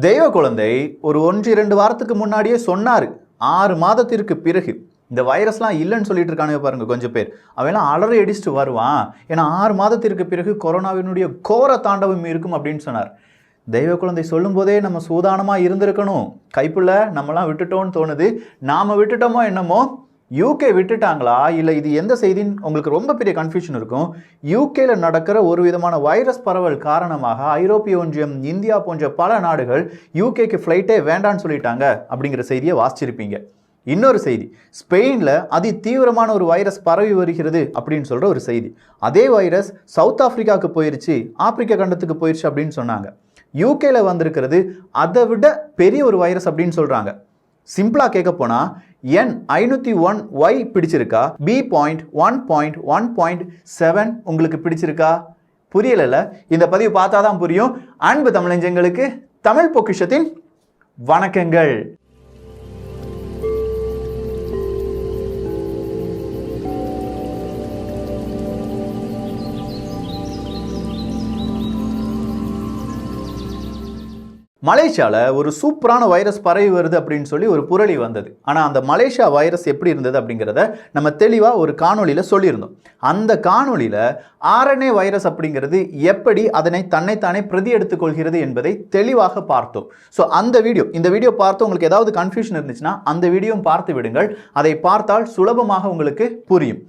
தெய்வ குழந்தை ஒரு 1-2 வாரத்துக்கு முன்னாடியே சொன்னாரு. 6 மாதத்திற்கு பிறகு இந்த வைரஸ்லாம் இல்லைன்னு சொல்லிட்டு இருக்கானுங்க பாருங்க கொஞ்சம் பேர். அவெல்லாம் அலறி அடிச்சுட்டு வருவான். ஏன்னா 6 மாதத்திற்கு பிறகு கொரோனாவினுடைய கோர தாண்டவம் இருக்கும் அப்படின்னு சொன்னார். தெய்வ குழந்தை சொல்லும் போதே நம்ம சூதானமா இருந்திருக்கணும். கைப்புள்ள நம்மலாம் விட்டுட்டோம்னு தோணுது. நாம விட்டுட்டோமோ என்னமோ, யூகே விட்டுட்டாங்களா இல்லை இது எந்த செய்தின்னு உங்களுக்கு ரொம்ப பெரிய கன்ஃபியூஷன் இருக்கும். யூகேல நடக்கிற ஒரு விதமான வைரஸ் பரவல் காரணமாக ஐரோப்பிய ஒன்றியம், இந்தியா போன்ற பல நாடுகள் யூகேக்கு ஃப்ளைட்டே வேண்டான்னு சொல்லிட்டாங்க அப்படிங்கிற செய்தியை வாசிச்சிருப்பீங்க. இன்னொரு செய்தி, ஸ்பெயினில் அதி தீவிரமான ஒரு வைரஸ் பரவி வருகிறது அப்படின்னு சொல்கிற ஒரு செய்தி. அதே வைரஸ் சவுத் ஆப்பிரிக்காவுக்கு போயிருச்சு, ஆப்பிரிக்க கண்டத்துக்கு போயிருச்சு அப்படின்னு சொன்னாங்க. யூகேல வந்திருக்கிறது அதை விட பெரிய ஒரு வைரஸ் அப்படின்னு சொல்கிறாங்க. சிம்பிளாக கேட்க போனால் N501Y பிடிச்சிருக்கா, B.1.1.7 உங்களுக்கு பிடிச்சிருக்கா? புரியல. இந்த பதிவு பார்த்தா தான் புரியும். அன்பு தமிழஞ்சங்களுக்கு தமிழ் பொக்கிஷத்தின் வணக்கங்கள். மலேசியாவில் ஒரு சூப்பரான வைரஸ் பரவி வருது அப்படின்னு சொல்லி ஒரு புரளி வந்தது. ஆனால் அந்த மலேசியா வைரஸ் எப்படி இருந்தது அப்படிங்கிறத நம்ம தெளிவாக ஒரு காணொலியில் சொல்லியிருந்தோம். அந்த காணொலியில் RNA வைரஸ் அப்படிங்கிறது எப்படி அதனை தன்னைத்தானே பிரதி எடுத்துக்கொள்கிறது என்பதை தெளிவாக பார்த்தோம். ஸோ இந்த வீடியோ பார்த்து உங்களுக்கு ஏதாவது கன்ஃபியூஷன் இருந்துச்சுன்னா அந்த வீடியோவும் பார்த்து விடுங்கள். அதை பார்த்தால் சுலபமாக உங்களுக்கு புரியும்.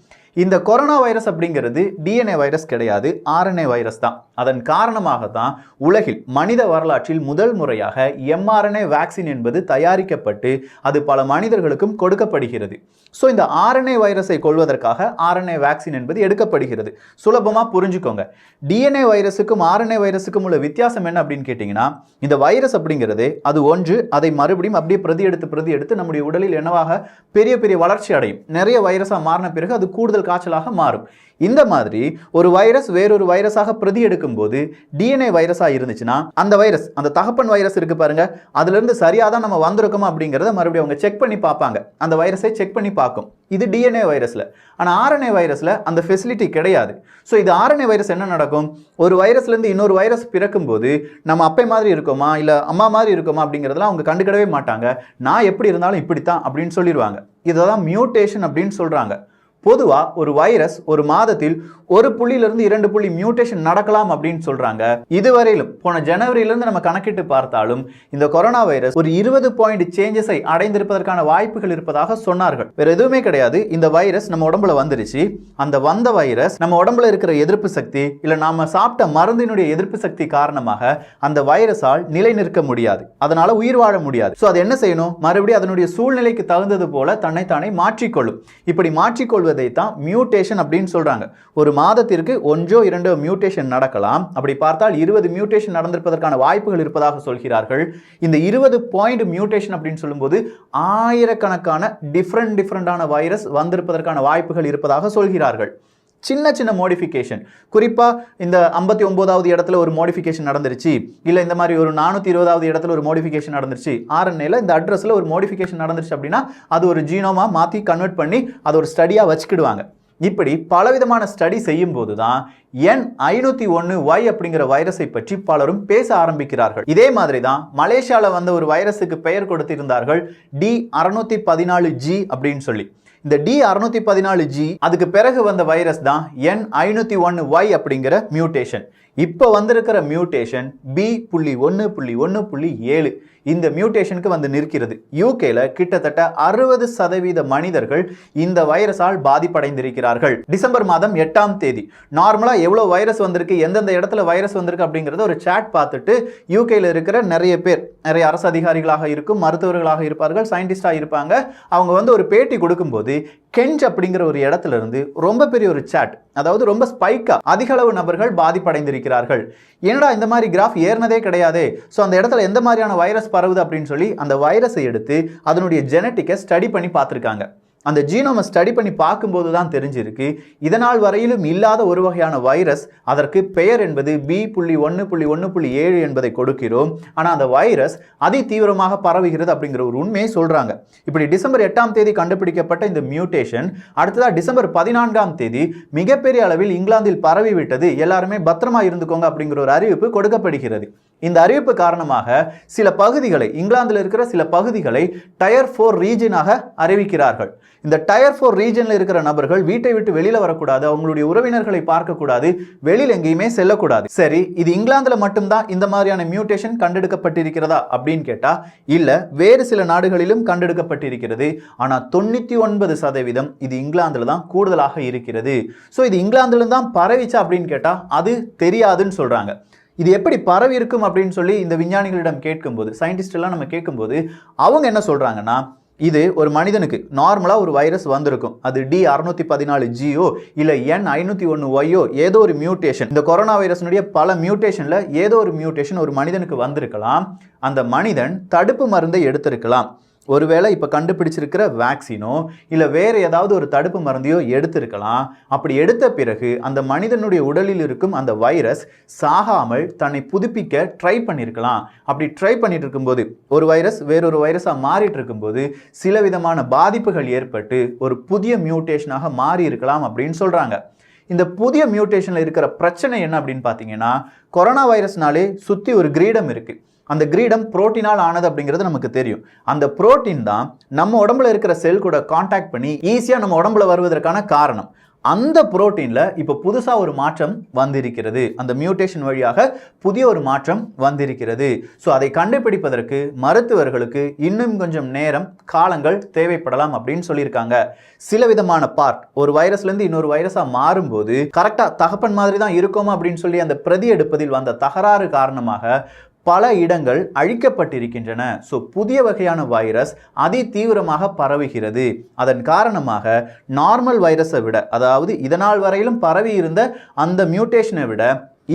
இந்த கொரோனா வைரஸ் அப்படிங்கிறது DNA வைரஸ் கிடையாது, RNA வைரஸ் தான். அதன் காரணமாக தான் உலகில் மனித வரலாற்றில் முதல் முறையாக mRNA வேக்சின் என்பது தயாரிக்கப்பட்டு அது பல மனிதர்களுக்கும் கொடுக்கப்படுகிறது. ஸோ இந்த RNA வைரஸை கொள்வதற்காக RNA வேக்சின் என்பது எடுக்கப்படுகிறது. சுலபமாக புரிஞ்சுக்கோங்க. DNA வைரஸுக்கும் RNA வைரஸுக்கும் உள்ள வித்தியாசம் என்ன அப்படின்னு கேட்டிங்கன்னா, இந்த வைரஸ் அப்படிங்கிறது அது ஒன்று, அதை மறுபடியும் அப்படியே பிரதி எடுத்து நம்முடைய உடலில் என்னவாக பெரிய பெரிய வளர்ச்சி அடையும். நிறைய வைரஸாக மாறின பிறகு அது கூடுதல் காய்ச்சலாக மாறும். இந்த மாதிரி ஒரு வைரஸ் வேறொரு வைரஸாக பிரதி எடுக்கும் போது DNA வைரஸா இருந்துச்சுன்னா அந்த வைரஸ், அந்த தகப்பன் வைரஸ் இருக்கு பாருங்க, அதுல இருந்து சரியா தான் நம்ம வந்திருக்கோமா அப்படிங்கறத மறுபடியும் அவங்க செக் பண்ணி பார்ப்பாங்க. அந்த வைரஸை செக் பண்ணி பார்க்கும். இது DNA வைரஸ்ல. ஆனா RNA வைரஸ்ல அந்த ஃபெசிலிட்டி கிடையாது. ஸோ இது RNA வைரஸ் என்ன நடக்கும், ஒரு வைரஸ்ல இருந்து இன்னொரு வைரஸ் பிறக்கும் போது நம்ம அப்பை மாதிரி இருக்கோமா இல்ல அம்மா மாதிரி இருக்கோமா அப்படிங்கறதெல்லாம் அவங்க கண்டுக்கிடவே மாட்டாங்க. நான் எப்படி இருந்தாலும் இப்படித்தான் அப்படின்னு சொல்லிடுவாங்க. இதான் மியூட்டேஷன் அப்படின்னு சொல்றாங்க. பொதுவா ஒரு வைரஸ் ஒரு மாதத்தில் 1 புள்ளியிலிருந்து 2 புள்ளி மியூட்டேஷன் நடக்கலாம் அப்படின்னு சொல்றாங்க. இதுவரையிலும் போன ஜனவரியிலிருந்து நம்ம கணக்கிட்டு பார்த்தாலும் இந்த கொரோனா வைரஸ் ஒரு 20 பாயிண்ட் சேஞ்சஸை அடைந்திருப்பதற்கான வாய்ப்புகள் இருப்பதாக சொன்னார்கள். வேற எதுவுமே கிடையாது. இந்த வைரஸ் நம்ம உடம்புல வந்துருச்சு. அந்த வந்த வைரஸ் நம்ம உடம்புல இருக்கிற எதிர்ப்பு சக்தி இல்ல நாம சாப்பிட்ட மருந்தினுடைய எதிர்ப்பு சக்தி காரணமாக அந்த வைரஸால் நிலை நிற்க முடியாது. அதனால உயிர் வாழ முடியாது. ஸோ அது என்ன செய்யணும், மறுபடியும் அதனுடைய சூழ்நிலைக்கு தகுந்தது போல தன்னைத்தானே மாற்றிக்கொள்ளும். இப்படி மாற்றிக்கொள்வது தான் மியூட்டேஷன் அப்படின்னு சொல்றாங்க. ஒரு மாதத்திற்கு 1-2 மியூட்டேஷன் நடக்கலாம். அப்படி பார்த்தால் 20 மியூட்டேஷன் நடந்திருப்பதற்கான வாய்ப்புகள் இருப்பதாக சொல்கிறார்கள். இந்த 20 பாயிண்ட் மியூட்டேஷன் அப்படின்னு சொல்லும்போது ஆயிரக்கணக்கான டிஃபரெண்டான வைரஸ் வந்திருப்பதற்கான வாய்ப்புகள் இருப்பதாக சொல்கிறார்கள். சின்ன மோடிஃபிகேஷன், குறிப்பா இந்த 59வது இடத்துல ஒரு மோடிஃபிகேஷன் நடந்துருச்சு, இல்ல இந்த மாதிரி ஒரு 420வது இடத்துல ஒரு மோடிஃபிகேஷன் நடந்துருச்சு, RNAல இந்த அட்ரஸ்ல ஒரு மோடிஃபிகேஷன் நடந்துருச்சு அப்படின்னா அது ஒரு ஜீனோமா மாத்தி கன்வெர்ட் பண்ணி அது ஒரு ஸ்டடியா வச்சுக்கிடுவாங்க. இப்படி பலவிதமான ஸ்டடி செய்யும் போதுதான் N501Y அப்படிங்கிற வைரஸை பற்றி பலரும் பேச ஆரம்பிக்கிறார்கள். இதே மாதிரி தான் மலேசியால வந்த ஒரு வைரஸுக்கு பெயர் கொடுத்திருந்தார்கள் D614G அப்படின்னு சொல்லி. இந்த D614G அதுக்கு பிறகு வந்த வைரஸ் தான் N501Y அப்படிங்கிற மியூட்டேஷன். இப்போ வந்திருக்கிற மியூட்டேஷன் B.1.1.7 இந்த மியூட்டேஷனுக்கு வந்து நிற்கிறது. யூகேல கிட்டத்தட்ட 60% மனிதர்கள் இந்த வைரஸால் பாதிப்படைந்திருக்கிறார்கள். டிசம்பர் மாதம் 8ஆம் தேதி நார்மலா எவ்வளவு வைரஸ் வந்திருக்கு, எந்தெந்த இடத்துல வைரஸ் வந்திருக்கு அப்படிங்கறத ஒரு சாட் பார்த்துட்டு யூகேல இருக்கிற நிறைய பேர், நிறைய அரசு அதிகாரிகளாக இருக்கும், மருத்துவர்களாக இருப்பார்கள், சயின்டிஸ்டா இருப்பாங்க. அவங்க வந்து ஒரு பேட்டி கொடுக்கும்போது கென்ட் அப்படிங்கிற ஒரு இடத்துல இருந்து ரொம்ப பெரிய ஒரு சாட், அதாவது ரொம்ப ஸ்பைக்கா அதிக அளவு நபர்கள் பாதிப்படைந்திருக்கிறார்கள். என்னடா இந்த மாதிரி கிராஃப் ஏறினதே கிடையாது, ஸோ அந்த இடத்துல எந்த மாதிரியான வைரஸ் பரவுது அப்படின்னு சொல்லி அந்த வைரஸை எடுத்து அதனுடைய ஜெனட்டிக்கை ஸ்டடி பண்ணி பார்த்துருக்காங்க. அந்த ஜீனோமை ஸ்டடி பண்ணி பார்க்கும்போது தான் தெரிஞ்சிருக்கு இதனால் வரையிலும் இல்லாத ஒரு வகையான வைரஸ், அதற்கு பெயர் என்பது B.1.1.7 என்பதை கொடுக்கிறோம். ஆனால் அந்த வைரஸ் அதி தீவிரமாக பரவுகிறது அப்படிங்கிற ஒரு உண்மையை சொல்றாங்க. இப்படி டிசம்பர் 8ஆம் தேதி கண்டுபிடிக்கப்பட்ட இந்த மியூட்டேஷன் அடுத்ததா டிசம்பர் 14ஆம் தேதி மிகப்பெரிய அளவில் இங்கிலாந்தில் பரவி விட்டது, எல்லாருமே பத்திரமா இருந்துக்கோங்க அப்படிங்கிற ஒரு அறிவிப்பு கொடுக்கப்படுகிறது. இந்த அறிவிப்பு காரணமாக சில பகுதிகளை, இங்கிலாந்தில் இருக்கிற சில பகுதிகளை டயர் 4 ரீஜனாக அறிவிக்கிறார்கள். இந்த டயர் 4 ரீஜன்ல இருக்கிற நபர்கள் வீட்டை விட்டு வெளியில வரக்கூடாது, அவங்களுடைய உறவினர்களை பார்க்கக்கூடாது, வெளியில் எங்கேயுமே செல்லக்கூடாது. சரி, இது இங்கிலாந்துல மட்டும்தான் இந்த மாதிரியான மியூட்டேஷன் கண்டெடுக்கப்பட்டிருக்கிறதா அப்படின்னு கேட்டா இல்ல, வேறு சில நாடுகளிலும் கண்டெடுக்கப்பட்டிருக்கிறது. ஆனா 99% இது இங்கிலாந்துல தான் கூடுதலாக இருக்கிறது. சோ இது இங்கிலாந்துல தான் பரவிச்சா அப்படின்னு கேட்டா அது தெரியாதுன்னு சொல்றாங்க. இது எப்படி பரவி இருக்கும் அப்படின்னு சொல்லி இந்த விஞ்ஞானிகளிடம் கேட்கும்போது, சயின்டிஸ்ட் எல்லாம் நம்ம கேட்கும்போது அவங்க என்ன சொல்றாங்கன்னா, இது ஒரு மனிதனுக்கு நார்மலா ஒரு வைரஸ் வந்திருக்கும், அது D614G இல்ல N501Y ஏதோ ஒரு மியூட்டேஷன், இந்த கொரோனா வைரஸ்னுடைய பல மியூட்டேஷன்ல ஏதோ ஒரு மியூட்டேஷன் ஒரு மனிதனுக்கு வந்திருக்கலாம். அந்த மனிதன் தடுப்பு மருந்தை எடுத்திருக்கலாம். ஒருவேளை இப்போ கண்டுபிடிச்சிருக்கிற வேக்சினோ இல்லை வேறு ஏதாவது ஒரு தடுப்பு மருந்தையோ எடுத்திருக்கலாம். அப்படி எடுத்த பிறகு அந்த மனிதனுடைய உடலில் இருக்கும் அந்த வைரஸ் சாகாமல் தன்னை புதுப்பிக்க ட்ரை பண்ணியிருக்கலாம். அப்படி ட்ரை பண்ணிட்டு இருக்கும்போது ஒரு வைரஸ் வேறொரு வைரஸாக மாறிட்டு இருக்கும்போது சில விதமான பாதிப்புகள் ஏற்பட்டு ஒரு புதிய மியூட்டேஷனாக மாறி இருக்கலாம் அப்படின்னு சொல்கிறாங்க. இந்த புதிய மியூட்டேஷனில் இருக்கிற பிரச்சனை என்ன அப்படின்னு பார்த்தீங்கன்னா, கொரோனா வைரஸ்னாலே சுற்றி ஒரு கிரீடம் இருக்குது. அந்த கிரீடம் புரோட்டீனால் ஆனது அப்படிங்கிறது நமக்கு தெரியும். அந்த புரோட்டீன் தான் நம்ம உடம்புல இருக்கிற செல் கூட கான்டாக்ட் பண்ணி ஈஸியாக நம்ம உடம்புல வருவதற்கான காரணம். அந்த புரோட்டீன்ல இப்ப புதுசா ஒரு மாற்றம் வந்திருக்கிறது. அந்த மியூட்டேஷன் வழியாக புதிய ஒரு மாற்றம் வந்திருக்கிறது. ஸோ அதை கண்டுபிடிப்பதற்கு மருத்துவர்களுக்கு இன்னும் கொஞ்சம் நேரம், காலங்கள் தேவைப்படலாம் அப்படின்னு சொல்லியிருக்காங்க. சில விதமான பார்ட் ஒரு வைரஸ்ல இருந்து இன்னொரு வைரஸா மாறும்போது கரெக்டா தகப்பன் மாதிரி தான் இருக்குமா அப்படின்னு சொல்லி அந்த பிரதி எடுப்பதில் வந்த தகராறு காரணமாக பல இடங்கள் அழிக்கப்பட்டிருக்கின்றன. ஸோ புதிய வகையான வைரஸ் அதி தீவிரமாக பரவுகிறது. அதன் காரணமாக நார்மல் வைரஸை விட, அதாவது இதனால் வரையிலும் பரவி இருந்த அந்த மியூட்டேஷனை விட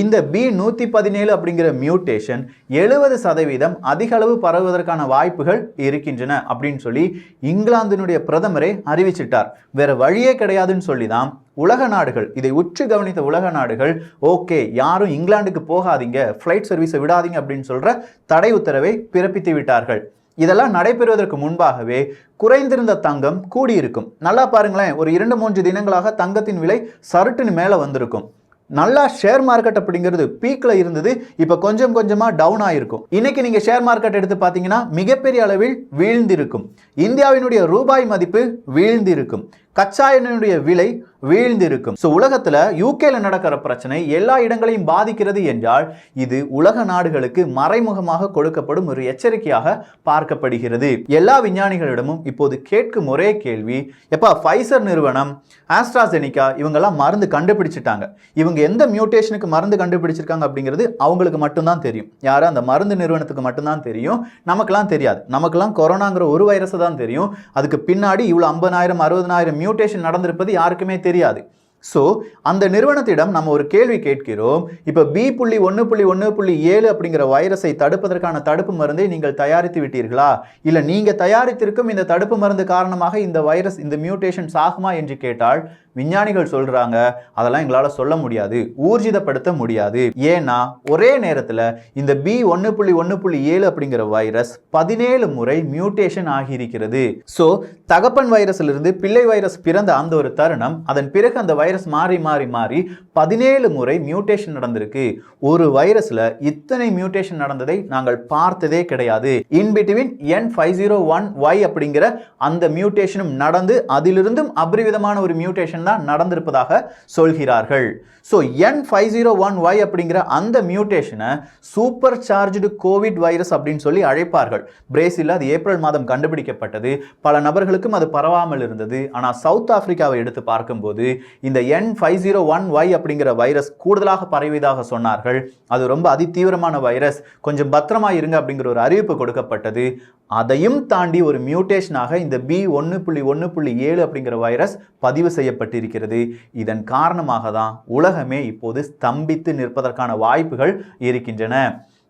இந்த B.117 அப்படிங்கிற மியூட்டேஷன் 70% அதிக அளவு பரவுவதற்கான வாய்ப்புகள் இருக்கின்றன அப்படின்னு சொல்லி இங்கிலாந்தினுடைய பிரதமரே அறிவிச்சிட்டார். வேற வழியே கிடையாதுன்னு சொல்லி தான் உலக நாடுகள், இதை உற்று கவனித்த உலக நாடுகள், ஓகே யாரும் இங்கிலாந்துக்கு போகாதீங்க, ஃப்ளைட் சர்வீஸை விடாதீங்க அப்படின்னு சொல்ற தடை உத்தரவை பிறப்பித்து விட்டார்கள். இதெல்லாம் நடைபெறுவதற்கு முன்பாகவே குறைந்திருந்த தங்கம் கூடியிருக்கும். நல்லா பாருங்களேன், ஒரு 2-3 தினங்களாக தங்கத்தின் விலை சருட்டுன்னு மேலே வந்திருக்கும். நல்லா ஷேர் மார்க்கெட் அப்படிங்கிறது பீக்ல இருந்தது, இப்ப கொஞ்சம் கொஞ்சமா டவுன் ஆயிருக்கும். இன்னைக்கு நீங்க ஷேர் மார்க்கெட் எடுத்து பாத்தீங்கன்னா மிகப்பெரிய அளவில் வீழ்ந்திருக்கும். இந்தியாவினுடைய ரூபாய் மதிப்பு வீழ்ந்திருக்கும். கச்சா எண்ணெயுடைய விலை வீழ்ந்திருக்கும். ஸோ உலகத்துல யூகேல நடக்கிற பிரச்சனை எல்லா இடங்களையும் பாதிக்கிறது என்றால் இது உலக நாடுகளுக்கு மறைமுகமாக கொடுக்கப்படும் ஒரு எச்சரிக்கையாக பார்க்கப்படுகிறது. எல்லா விஞ்ஞானிகளிடமும் இப்போது கேட்கும் ஒரே கேள்வி, எப்பா ஃபைசர் நிறுவனம், ஆஸ்ட்ராசெனிகா இவங்கெல்லாம் மருந்து கண்டுபிடிச்சிட்டாங்க, இவங்க எந்த மியூட்டேஷனுக்கு மருந்து கண்டுபிடிச்சிருக்காங்க அப்படிங்கிறது அவங்களுக்கு மட்டும்தான் தெரியும். யாரும் அந்த மருந்து நிறுவனத்துக்கு மட்டும்தான் தெரியும், நமக்கெல்லாம் தெரியாது. நமக்கெல்லாம் கொரோனாங்கிற ஒரு வைரஸ் தான் தெரியும். அதுக்கு பின்னாடி இவ்வளவு 50,000 60,000 மியூட்டேஷன் நடந்திருப்பது யாருக்குமே தெரியாது. ஸோ அந்த நிறுவனத்திடம் நம்ம ஒரு கேள்வி கேட்கிறோம், இப்போ B.1.1.7 அப்படிங்கிற வைரஸை தடுப்பதற்கான தடுப்பு மருந்தை நீங்கள் தயாரித்து விட்டீர்களா, இல்லை நீங்கள் தயாரித்திருக்கும் இந்த தடுப்பு மருந்து காரணமாக இந்த வைரஸ், இந்த மியூட்டேஷன் ஆகுமா என்று கேட்டால் விஞ்ஞானிகள் சொல்றாங்க, அதெல்லாம் எங்களால் சொல்ல முடியாது, ஊர்ஜிதப்படுத்த முடியாது. ஏன்னா ஒரே நேரத்தில் இந்த B.1.1.7 அப்படிங்கிற வைரஸ் 17 முறை மியூட்டேஷன் ஆகியிருக்கிறது. ஸோ தகப்பன் வைரஸிலிருந்து பிள்ளை வைரஸ் பிறந்த அந்த ஒரு தருணம், அதன் பிறகு அந்த வைரஸ் மாறி மாறி மாறி 17 முறை மியூட்டேஷன் நடந்திருக்கு. ஒரு வைரஸ்ல இத்தனை மியூட்டேஷன் நடந்ததை நாங்கள் பார்த்ததே கிடையாது. இன்பிட்வீன் N501Y அப்படிங்கிற அந்த மியூட்டேஷனும் நடந்து அதிலிருந்தும் அபரிவிதமான ஒரு மியூட்டேஷன் தான் நடந்திருப்பதாக சொல்கிறார்கள். ஸோ N501Y அப்படிங்கிற அந்த மியூட்டேஷனை சூப்பர் சார்ஜ்டு கோவிட் வைரஸ் அப்படின்னு சொல்லி அழைப்பார்கள். பிரேசில் அது ஏப்ரல் மாதம் கண்டுபிடிக்கப்பட்டது. பல நபர்களுக்கும் அது பரவாமல் இருந்தது. ஆனால் சவுத் ஆப்பிரிக்காவை எடுத்து பார்க்கும்போது இந்த N501Y அப்படிங்கிற வைரஸ் கூடுதலாக பரவியதாக சொன்னார்கள். அது ரொம்ப அதிதீவிரமான வைரஸ், கொஞ்சம் பத்திரமா இருங்க அப்படிங்கிற ஒரு அறிவிப்பு கொடுக்கப்பட்டது. அதையும் தாண்டி ஒரு மியூட்டேஷனாக இந்த B.1.1.7 அப்படிங்கிற வைரஸ் பதிவு செய்யப்பட்டிருக்கிறது. இதன் காரணமாக தான் உலகமே இப்போது ஸ்தம்பித்து நிற்பதற்கான வாய்ப்புகள் இருக்கின்றன.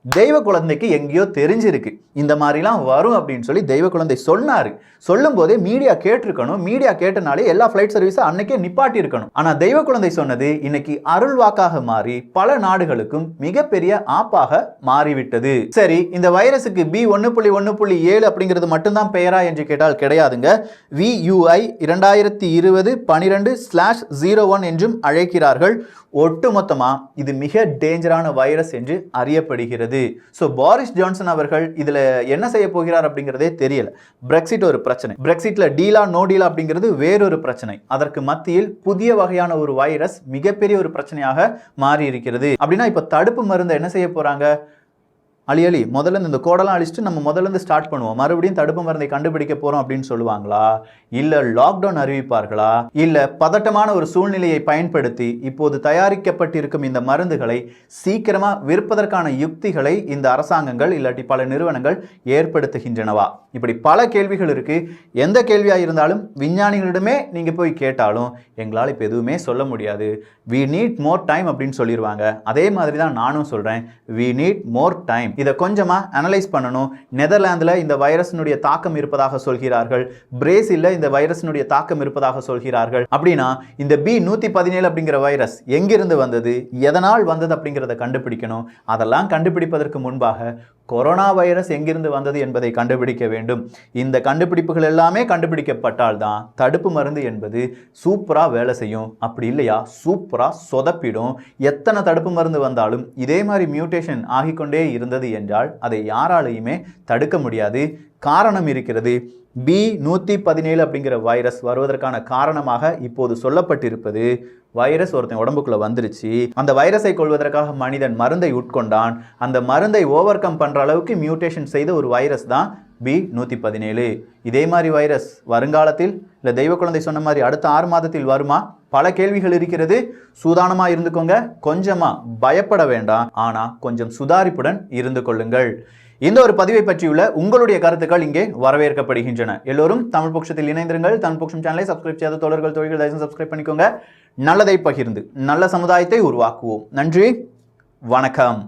தெய்வ குழந்தைக்கு எங்கேயோ தெரிஞ்சிருக்கு இந்த மாதிரிலாம் வரும் அப்படின்னு சொல்லி தெய்வ குழந்தை சொன்னாரு. சொல்லும் போதே மீடியா கேட்டிருக்கணும். மீடியா கேட்டனாலே எல்லா ஃபிளைட் சர்வீஸும் அன்னைக்கே நிப்பாட்டி இருக்கணும். ஆனா தெய்வ குழந்தை சொன்னது இன்னைக்கு அருள் வாக்காக மாறி பல நாடுகளுக்கும் மிகப்பெரிய ஆப்பாக மாறிவிட்டது. சரி, இந்த வைரஸுக்கு B1.1.7 அப்படிங்கிறது மட்டும்தான் பெயரா என்று கேட்டால் கிடையாதுங்க. VUI 2020-12/01 என்றும் அழைக்கிறார்கள். ஒட்டுமொத்தமா இது மிக டேஞ்சரான வைரஸ் என்று அறியப்படுகிறது. ஸோ பாரிஸ் ஜான்சன் அவர்கள் இதுல என்ன செய்ய போகிறார் அப்படிங்கிறதே தெரியல. பிரெக்சிட் ஒரு பிரச்சனை, பிரெக்சிட்ல டீலா நோ டீலா அப்படிங்கிறது வேறொரு பிரச்சனை. அதற்கு மத்தியில் புதிய வகையான ஒரு வைரஸ் மிகப்பெரிய ஒரு பிரச்சனையாக மாறி இருக்கிறது. அப்படின்னா இப்ப தடுப்பு மருந்து என்ன செய்ய போறாங்க? அலி முதல்ல இந்த கோடெல்லாம் அழிச்சிட்டு நம்ம முதல்ல இருந்து ஸ்டார்ட் பண்ணுவோம், மறுபடியும் தடுப்பு மருந்தை கண்டுபிடிக்க போறோம் அப்படின்னு சொல்லுவாங்களா? இல்ல லாக்டவுன் அறிவிப்பார்களா? இல்ல பதட்டமான ஒரு சூழ்நிலையை பயன்படுத்தி இப்போது தயாரிக்கப்பட்டிருக்கும் இந்த மருந்துகளை சீக்கிரமா விற்பதற்கான யுக்திகளை இந்த அரசாங்கங்கள் இல்லாட்டி பல நிறுவனங்கள் ஏற்படுத்துகின்றனவா? இப்படி பல கேள்விகள் இருக்கு. எந்த கேள்வியா இருந்தாலும் விஞ்ஞானிகளிடமே நீங்க போய் கேட்டாலும் எங்களால் இப்ப எதுவுமே சொல்ல முடியாது. we need more time அப்படின்னு சொல்லிடுவாங்க. அதே மாதிரி தான் நானும் சொல்றேன், we need more time. இதை கொஞ்சமா அனலைஸ் பண்ணணும். நெதர்லாந்துல இந்த வைரஸினுடைய தாக்கம் இருப்பதாக சொல்கிறார்கள். பிரேசில்ல இந்த வைரஸினுடைய தாக்கம் இருப்பதாக சொல்கிறார்கள். அப்படின்னா இந்த B117 அப்படிங்கிற வைரஸ் எங்கிருந்து வந்தது, எதனால் வந்தது அப்படிங்கிறத கண்டுபிடிக்கணும். அதெல்லாம் கண்டுபிடிப்பதற்கு முன்பாக கொரோனா வைரஸ் எங்கிருந்து வந்தது என்பதை கண்டுபிடிக்க வேண்டும். இந்த கண்டுபிடிப்புகள் எல்லாமே கண்டுபிடிக்கப்பட்டால் தான் தடுப்பு மருந்து என்பது சூப்பரா வேலை செய்யும். அப்படி இல்லையா சூப்பரா சொதப்பிடும். எத்தனை தடுப்பு மருந்து வந்தாலும் இதே மாதிரி மியூட்டேஷன் ஆகிக்கொண்டே இருந்தது என்றால் அதை யாராலையுமே தடுக்க முடியாது. காரணம் இருக்கிறது. B117 அப்படிங்கிற வைரஸ் வருவதற்கான காரணமாக இப்போது சொல்லப்பட்டிருப்பது, வைரஸ் ஒருத்தன் உடம்புக்குள்ள வந்துருச்சு, அந்த வைரஸை கொள்வதற்காக மனிதன் மருந்தை உட்கொண்டான், அந்த மருந்தை ஓவர் கம் பண்ற அளவுக்கு மியூட்டேஷன் செய்த ஒரு வைரஸ் தான் B117. இதே மாதிரி வைரஸ் வருங்காலத்தில் இல்ல தெய்வ குழந்தை சொன்ன மாதிரி அடுத்த 6 மாதத்தில் வருமா? பல கேள்விகள் இருக்கிறது. சூதானமா இருந்துக்கோங்க, கொஞ்சமா பயப்பட வேண்டாம், ஆனா கொஞ்சம் சுதாரிப்புடன் இருந்து கொள்ளுங்கள். இந்த ஒரு பதிவை பற்றியுள்ள உங்களுடைய கருத்துக்கள் இங்கே வரவேற்கப்படுகின்றன. எல்லோரும் தமிழ் பொக்ஷத்தில் இணைந்திருங்கள். தமிழ் பொக்ஷம் சேனலை சப்ஸ்கிரைப் செய்யாத தோழர்கள் தோழிகள் தயவு சப்ஸ்கிரைப் பண்ணிக்கோங்க. நல்லதை பகிர்ந்து நல்ல சமுதாயத்தை உருவாக்குவோம். நன்றி, வணக்கம்.